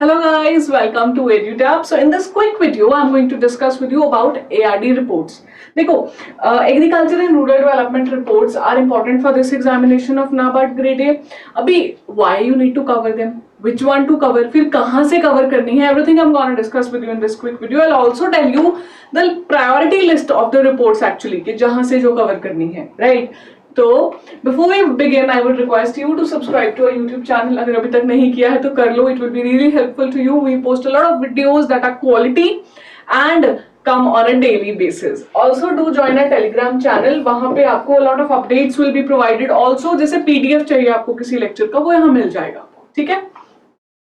Hello guys, welcome to EduTap. So in this quick video, I'm going to discuss with you about ARD reports. देखो, agriculture and rural development reports are important for this examination of NABARD grade A. अभी why you need to cover them? Which one to cover? फिर कहाँ से cover करनी है? Everything I'm gonna discuss with you in this quick video. I'll also tell you the priority list of the reports actually कि जहाँ से जो cover करनी है, right? तो before we begin, I would request you to subscribe to our YouTube channel. अगर अभी तक नहीं किया है तो कर लो. It will be really helpful to you. We post a lot of videos that are quality and come on a daily basis. Also do join our Telegram channel. वहाँ पे आपको a lot of updates will be provided. Also जैसे PDF चाहिए आपको किसी lecture का वो यहाँ मिल जाएगा. ठीक है?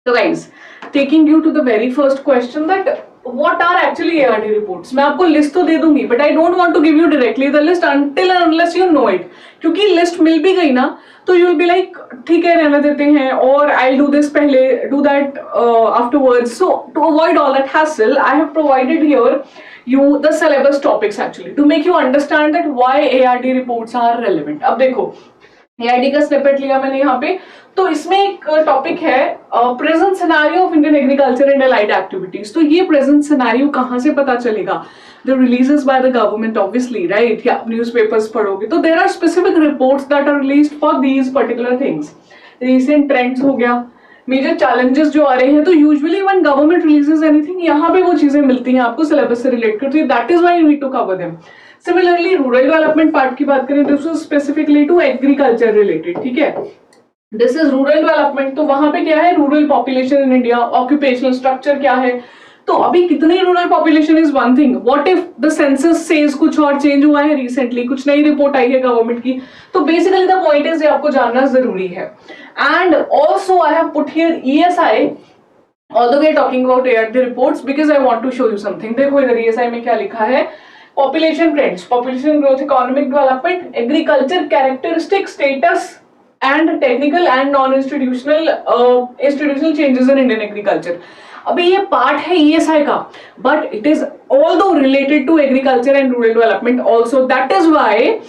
So guys, taking you to the very first question that what are actually ARD reports? मैं आपको list तो दे दूंगी, but I don't want to give you directly the list until and unless you know it. क्योंकि list मिल भी गई ना, तो you will be like ठीक है रहने देते हैं और I'll do this पहले, do that afterwards. So to avoid all that hassle, I have provided here you the syllabus topics actually to make you understand that why ARD reports are relevant. अब देखो ARD का snippet लिया मैंने यहाँ पे, तो इसमें एक टॉपिक है present scenario of Indian agriculture and allied activities. तो ये प्रेजेंट सिनेरियो कहाँ से पता चलेगा? The releases by the government obviously, right? या न्यूज़पेपर्स पढ़ोगे तो there are specific reports that are released for these particular things. Recent trends हो गया, मेजर चैलेंजेस जो आ रहे हैं, तो usually when government releases anything यहाँ पे वो चीजें मिलती हैं आपको सिलेबस से रिलेट करती है. That is why you need to cover them. Similarly rural development part की बात करें, this is specifically to agriculture related. ठीक है, दिस इज रूरल डेवलपमेंट. तो वहां पे क्या है? Rural population in India, occupational structure क्या है. तो अभी कितनी rural population is one thing, what if the census says कुछ और चेंज हुआ है रिसेंटली, कुछ नई रिपोर्ट आई है गवर्नमेंट की. तो बेसिकली द पॉइंट इज ये आपको जानना जरूरी है. And also I have put here ESI although we are talking about ARD reports because I want to show you something. देखो इधर ESI में क्या लिखा है? Population trends, population growth, economic development, agriculture characteristics, status and technical and non-institutional institutional changes in Indian agriculture. अभी ये part है ESI का, but it is although related to agriculture and rural development also. That is why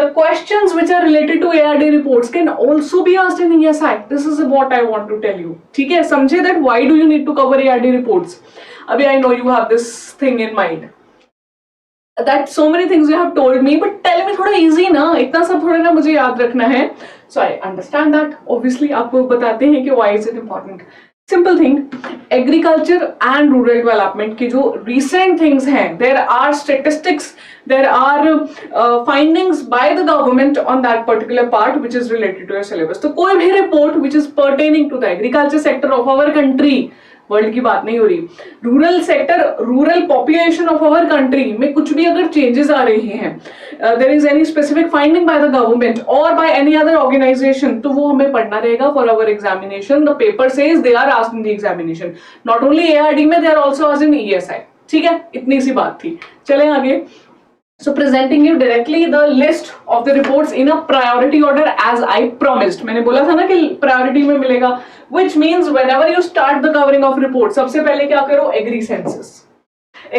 the questions which are related to ARD reports can also be asked in ESI. This is what I want to tell you. ठीक है, समझे that why do you need to cover ARD reports? अभी I know you have this thing in mind. That so many things you have told me, but tell me थोड़ा easy ना, इतना सब थोड़ा ना मुझे याद रखना है. So I understand that. Obviously आपको बताते हैं कि why is it important. Simple thing, agriculture and rural development की जो recent things हैं, there are statistics, there are findings by the government on that particular part which is related to your syllabus. तो कोई भी report which is pertaining to the agriculture sector of our country, world की बात नहीं हो रही, rural sector, rural population of our country में कुछ भी अगर चेंजेस आ रहे हैं, there is any specific finding by the government और बाय एनी अदर ऑर्गेनाइजेशन, तो वो हमें पढ़ना रहेगा for our examination. The paper says they are asked in the examination, not only ARD में, they are also asked in ESI. ठीक है, इतनी सी बात थी. चलें आगे. So presenting you directly the list of the reports in a priority order as I promised. मैंने बोला था ना कि priority में मिलेगा, which means whenever you start the covering of reports, सबसे पहले क्या करो? Agri census.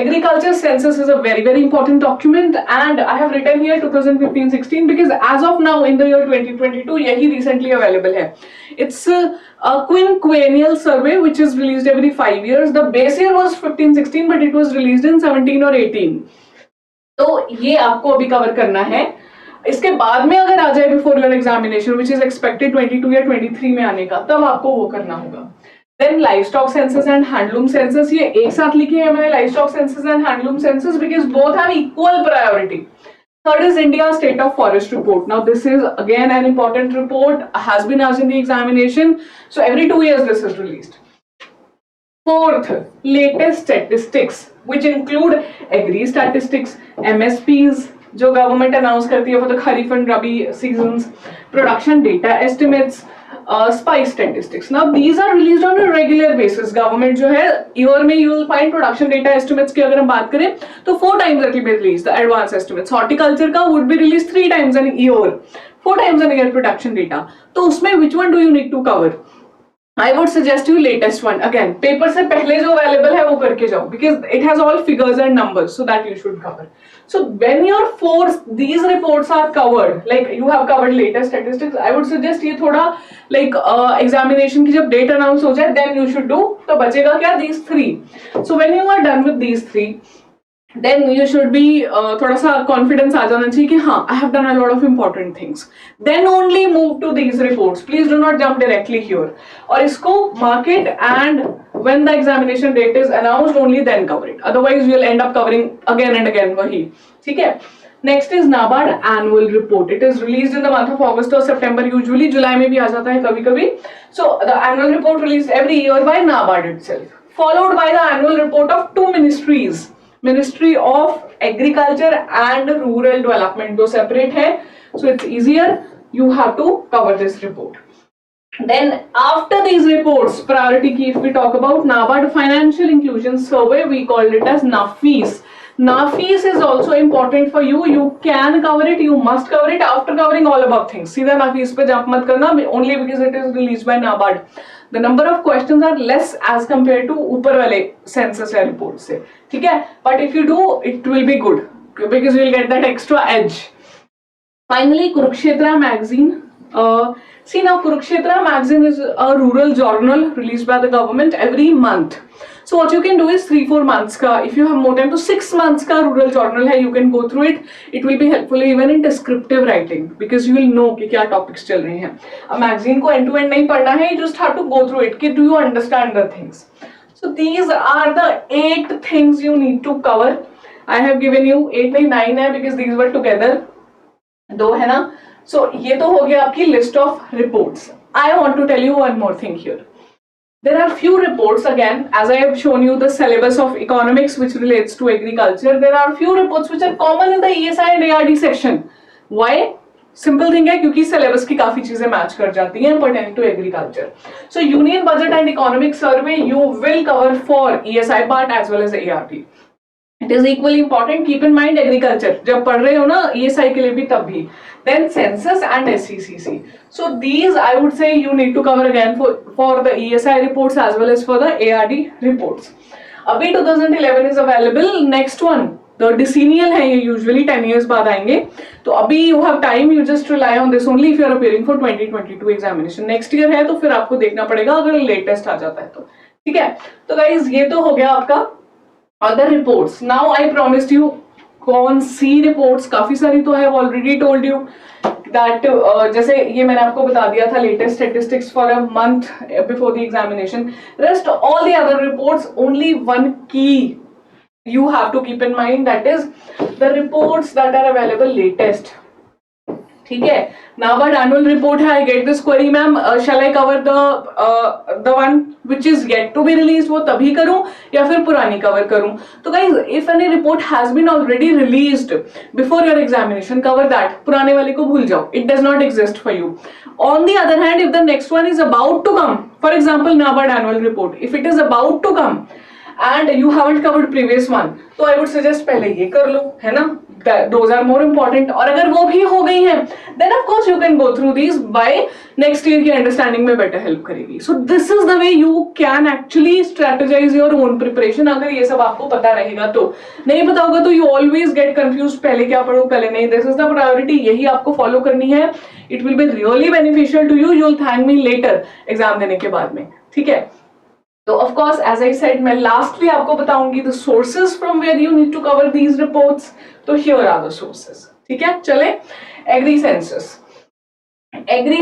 Agriculture census is a very important document and I have written here 2015-16 because as of now in the year 2022 यही recently available है. It's a quinquennial survey which is released every 5 years. The base year was 15-16 but it was released in 17 or 18. तो ये आपको अभी cover करना है. इसके बाद में अगर आ जाए before your examination which is expected 22 या 23 में आने का, तब आपको वो करना होगा. Then livestock census and handloom census, ये एक साथ लिखे हैं मैंने, livestock census and handloom census, because both have equal priority. Third is India State of Forest Report. Now this is again an important report, has been asked in the examination. So every 2 years this is released. Fourth, latest statistics which include agri statistics, MSPs जो government announce करती है for the kharif and rabi seasons, production data estimates, spice statistics. Now these are released on a regular basis. Government जो है year में you will find production data estimates की अगर हम बात करें तो 4 times it will be released. The advance estimates, horticulture का would be released 3 times an year, 4 times an year production data. तो उसमें which one do you need to cover? I would suggest you latest one. Again, paper से पहले जो available है वो करके जाओ, because it has all figures and numbers, so that you should cover. So when your these reports are covered, like you have covered latest statistics, I would suggest ये थोड़ा like examination की जब date announce हो जाए, then you should do. तो बचेगा क्या? These three. So when you are done with these three, then you should be थोड़ा सा confidence आ जाना चाहिए कि हाँ, I have done a lot of important things. Then only move to these reports. Please do not jump directly here. और इसको mark it, and when the examination date is announced, only then cover it. Otherwise, you will end up covering again and again वही. ठीक है? Next is NABARD annual report. It is released in the month of August or September. Usually July में भी आ जाता है कभी-कभी. So the annual report released every year by NABARD itself, followed by the annual report of two ministries. Ministry of Agriculture and Rural Development, दो separate है, so it's easier. You have to cover this report. Then after these reports, priority key, if we talk about NABARD Financial Inclusion Survey, we called it as NAFIS. NAFIS is also important for you. You can cover it, you must cover it after covering all above things. सीधा NAFIS पे jump मत करना, only because it is released by NABARD. The number of questions are less as compared to ऊपर वाले census या report से, ठीक है? But if you do, it will be good because you will get that extra edge. Finally, Kurukshetra magazine. See now, Kurukshetra magazine is a rural journal released by the government every month. So what you can do is 3-4 months का, if you have more time to 6 months का rural journal है, you can go through it. It will be helpful even in descriptive writing because you will know कि क्या topics चल रहे हैं. अब magazine को end to end नहीं पढ़ना है, you just have to go through it. कि do you understand the things? So these are the 8 things you need to cover. I have given you 8 नहीं 9 है because these were together. 2 है ना? So ये तो हो गया आपकी list of reports. I want to tell you one more thing here. There are few reports, again, as I have shown you the syllabus of economics which relates to agriculture. There are few reports which are common in the ESI and ARD section. Why? Simple thing है क्योंकि syllabus की काफी चीजें match कर जाती हैं pertaining to agriculture. So Union Budget and Economic Survey you will cover for ESI part as well as ARD. It is equally important. Keep in mind agriculture. जब पढ़ रहे हो ना ESI के लिए भी तब भी. Then census and SCCC. So these I would say you need to cover again for the ESI reports as well as for the ARD reports. अभी 2011 is available. Next one, the decennial है ये usually 10 years बाद आएंगे. तो अभी you have time. You just rely on this only if you are appearing for 2022 examination. Next year है तो फिर आपको देखना पड़ेगा अगर latest आ जाता है तो. ठीक है? तो guys ये तो हो गया आपका other reports. Now I promised you कौन सी reports, काफी सारी तो I have already told you that जैसे ये मैंने आपको बता दिया था latest statistics for a month before the examination. Rest all the other reports, only one key you have to keep in mind, that is the reports that are available latest. ठीक है? NABARD annual report है. I get this query, ma'am. Shall I cover the one which is yet to be released? वो तभी करूँ या फिर पुरानी cover करूँ? तो guys, if any report has been already released before your examination, cover that. पुराने वाले को भूल जाओ. It does not exist for you. On the other hand, if the next one is about to come, for example, NABARD annual report, if it is about to come and you haven't covered previous one, तो I would suggest पहले ये कर लो, है ना? Those are more important. और अगर वो भी हो गई हैं, then of course you can go through these by next year की understanding में better help करेगी. So this is the way you can actually strategize your own preparation. अगर ये सब आपको पता रहेगा तो, नहीं पता होगा तो you always get confused. पहले क्या पढ़ो पहले नहीं. This is the priority. यही आपको follow करनी है. It will be really beneficial to you. You will thank me later exam देने के बाद में. ठीक है? तो of course as I said मैं lastly आपको बताऊंगी the sources from where you need to cover these reports. तो here are the sources. ठीक है? चले Agri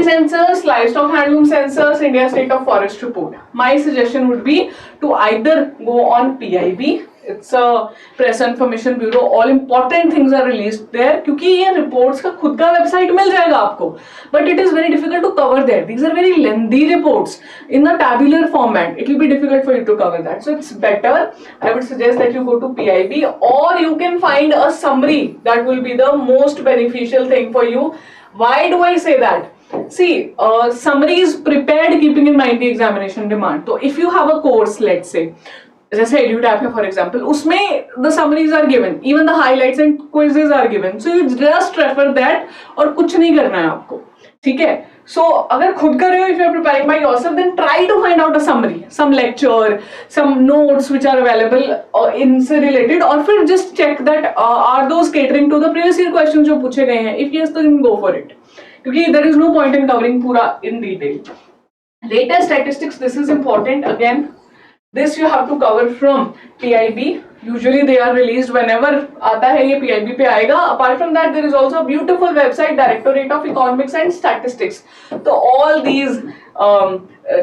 census, livestock handloom census, India state of forest report. My suggestion would be to either go on PIB. It's a press information bureau. All important things are released there. क्योंकि ये reports का खुद का website मिल जाएगा आपको. But it is very difficult to cover there. These are very lengthy reports in the tabular format. It will be difficult for you to cover that. So it's better. I would suggest that you go to PIB, or you can find a summary. That will be the most beneficial thing for you. Why do I say that? See, summary is prepared keeping in mind the examination demand. So if you have a course, let's say, जैसे EduTap है for example, उसमें the summaries are given, even the highlights and quizzes are given. So you just refer that और कुछ नहीं करना है आपको. ठीक है? So अगर खुद कर रहे हो, if you are preparing by yourself, then try to find out a summary, some lecture, some notes which are available इनसे related, और फिर just check that are those catering to the previous year questions जो पूछे गए हैं. If yes, तो then go for it. क्योंकि there is no point in covering पूरा in detail. Data statistics, this is important again. This you have to cover from PIB. Usually they are released whenever आता है ये PIB पे आएगा. Apart from that, there is also a beautiful website, Directorate of Economics and Statistics. तो all these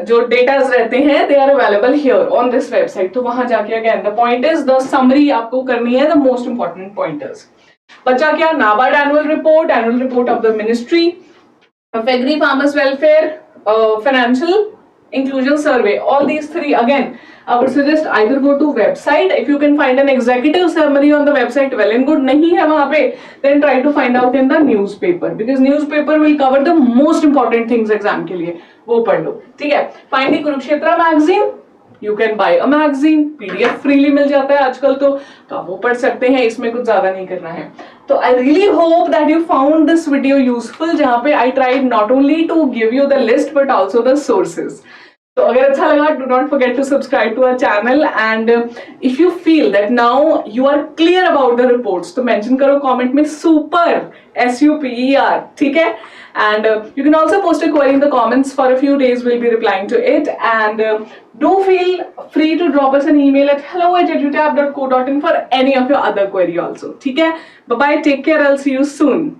जो datas रहते हैं, they are available here on this website. तो वहाँ जाके again, the point is the summary आपको करनी है, the most important pointers. बचा क्या? NABARD annual report of the Ministry of Agri Farmers Welfare, financial inclusion survey. All these three again, I would suggest either go to website. If you can find an executive summary on the website, well and good. नहीं है वहाँ पे, then try to find out in the newspaper, because newspaper will cover the most important things exam के लिए. वो पढ़ लो, ठीक है. Find the Kurukshetra magazine. You can buy a magazine, PDF freely मिल जाता है आजकल तो आप वो पढ़ सकते हैं. इसमें कुछ ज्यादा नहीं करना है. तो I really hope that you found this video useful, जहाँ पे I tried not only to give you the list but also the sources. तो अगर अच्छा लगा, do not forget to subscribe to our channel, and if you feel that now you are clear about the reports, तो mention करो comment में super, SUPER, ठीक है? And you can also post a query in the comments. For a few days we'll be replying to it, and do feel free to drop us an email at hello@edutab.co.in for any of your other query also, ठीक है? Bye bye, take care, I'll see you soon.